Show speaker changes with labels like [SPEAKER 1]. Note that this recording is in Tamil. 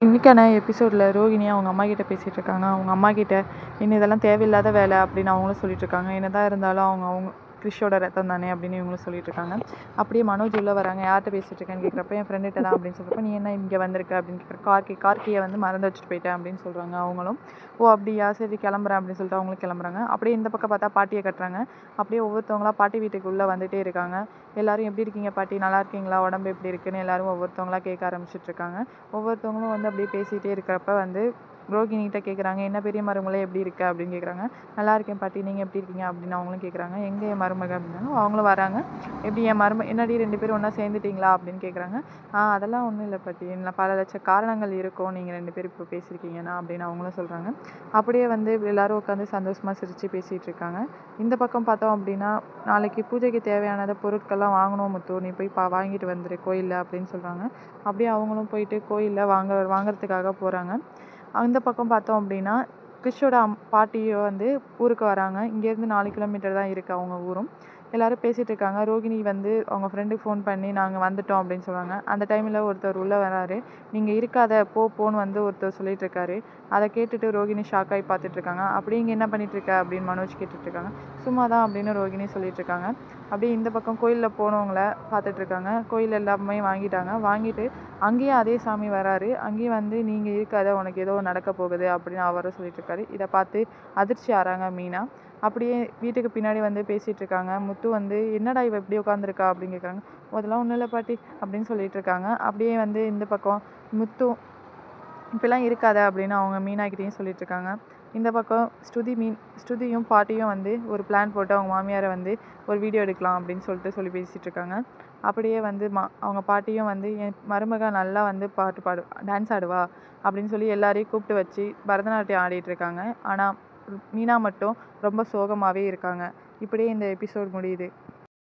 [SPEAKER 1] இன்னைக்கான எபிசோடில் ரோகிணி அவங்க அம்மா கிட்ட பேசிகிட்டு இருக்காங்க. அவங்க அம்மா கிட்ட இன்னும் இதெல்லாம் தேவையில்லாத வேலை அப்படின்னு அவங்களும் சொல்லிட்டு இருக்காங்க. என்னதான் இருந்தாலும் அவங்க அவங்க கிறிஷோட ரத்தம் தானே அப்படின்னு இவங்களும் சொல்லிட்டு இருக்காங்க. அப்படியே மனோஜ் உள்ள வராங்க. யார்கிட்ட பேசிட்டு இருக்கேன்னு கேட்குறப்ப என் ஃப்ரெண்டுகிட்ட தான் அப்படின்னு சொல்கிறப்ப நீ என்ன இங்கே வந்திருக்க அப்படின்னு கேட்குற. கார்கியை வந்து மறந்து வச்சுட்டு போயிட்டேன் அப்படின்னு சொல்கிறாங்க அவங்களும். ஓ அப்படியா, சரி கிளம்புறேன் அப்படின்னு சொல்லிட்டு அவங்களும் கிளம்புறாங்க. அப்படியே இந்த பக்கம் பார்த்தா பாட்டியை கட்டுறாங்க. அப்படியே ஒவ்வொருத்தவங்களா பாட்டி வீட்டுக்கு உள்ளே வந்துகிட்டே இருக்காங்க. எல்லாரும் எப்படி இருக்கீங்க பாட்டி, நல்லா இருக்கீங்களா, உடம்பு எப்படி இருக்குன்னு எல்லாரும் ஒவ்வொருத்தவங்களா கேட்க ஆரம்பிச்சிட்டு இருக்காங்க. ஒவ்வொருத்தவங்களும் வந்து அப்படியே பேசிகிட்டே இருக்கிறப்ப வந்து ரோகிணிகிட்ட கேட்குறாங்க, என்ன பெரிய மருமகளே எப்படி இருக்க அப்படின்னு கேட்குறாங்க. நல்லா இருக்கேன் பாட்டி, நீங்கள் எப்படி இருக்கீங்க அப்படின்னு அவங்களும் கேட்குறாங்க. எங்கே என் மருமக அப்படின்னாங்க. அவங்களும் வராங்க. எப்படி என் என்னடி 2 பேரும் ஒன்றா சேர்ந்துட்டீங்களா அப்படின்னு கேட்குறாங்க. அதெல்லாம் ஒன்றும் இல்லை பாட்டி, இல்லை பல லட்ச காரணங்கள் இருக்கும் நீங்கள் 2 பேரும் இப்போ பேசியிருக்கீங்கன்னா அப்படின்னு அவங்களும் சொல்கிறாங்க. அப்படியே வந்து எல்லோரும் உட்காந்து சந்தோஷமாக சிரித்து பேசிகிட்டு இருக்காங்க. இந்த பக்கம் பார்த்தோம் அப்படின்னா, நாளைக்கு பூஜைக்கு தேவையானதை பொருட்கள்லாம் வாங்கணும் முத்து, நீ போய் வாங்கிட்டு வந்துரு கோயிலில் அப்படின்னு சொல்கிறாங்க. அப்படியே அவங்களும் போயிட்டு கோயிலில் வாங்குறதுக்காக போகிறாங்க. அந்த பக்கம் பார்த்தோம் அப்படின்னா, கிறிஷோட பாட்டியும் வந்து ஊருக்கு வராங்க. இங்கேருந்து 4 கிலோமீட்டர் தான் இருக்குது அவங்க ஊரும். எல்லோரும் பேசிகிட்டு இருக்காங்க. ரோகிணி வந்து அவங்க ஃப்ரெண்டுக்கு ஃபோன் பண்ணி நாங்கள் வந்துட்டோம் அப்படின்னு சொல்கிறாங்க. அந்த டைமில் ஒருத்தர் உள்ளே வராரு. நீங்கள் இருக்காத போன்னு வந்து ஒருத்தர் சொல்லிட்டு இருக்காரு. அதை கேட்டுட்டு ரோகிணி ஷாக்காகி பார்த்துட்ருக்காங்க. அப்படியே இங்கே என்ன பண்ணிகிட்ருக்க அப்படின்னு மனோஜ் கேட்டுட்ருக்காங்க. சும்மா தான் அப்படின்னு ரோகிணி சொல்லிட்டுருக்காங்க. அப்படியே இந்த பக்கம் கோயிலில் போனவங்கள பார்த்துட்ருக்காங்க. கோயில் எல்லாமே வாங்கிட்டாங்க. வாங்கிட்டு அங்கேயும் அதே சாமி வராரு. அங்கேயும் வந்து நீங்கள் இருக்காத, உனக்கு ஏதோ நடக்க போகுது அப்படின்னு அவரும் சொல்லிட்டுருக்காரு. இதை பார்த்து அதிர்ச்சி ஆறாங்க மீனா. அப்படியே வீட்டுக்கு பின்னாடி வந்து பேசிகிட்டு இருக்காங்க. முத்து வந்து என்னடா இவ இப்படி உட்காந்துருக்கா அப்படின்னு கேட்குறாங்க. அதெல்லாம் ஒன்றும் இல்லை பாட்டி அப்படின்னு சொல்லிட்டு இருக்காங்க. அப்படியே வந்து இந்த பக்கம் முத்து இப்படிலாம் இருக்காத அப்படின்னு அவங்க மீனாக்கிட்டேயும் சொல்லிட்டு இருக்காங்க. இந்த பக்கம் ஸ்ருதியும் பாட்டியும் வந்து ஒரு பிளான் போட்டு அவங்க மாமியாரை வந்து ஒரு வீடியோ எடுக்கலாம் அப்படின்னு சொல்லி பேசிகிட்டு இருக்காங்க. அப்படியே வந்து அவங்க பாட்டியும் வந்து என் மருமக நல்லா வந்து பாட்டு டான்ஸ் ஆடுவா அப்படின்னு சொல்லி எல்லாரையும் கூப்பிட்டு வச்சு பரதநாட்டியம் ஆடிட்டு இருக்காங்க. ஆனால் மீனா மட்டும் ரொம்ப சோகமாகவே இருக்காங்க. இப்படியே இந்த எபிசோட் முடியுது.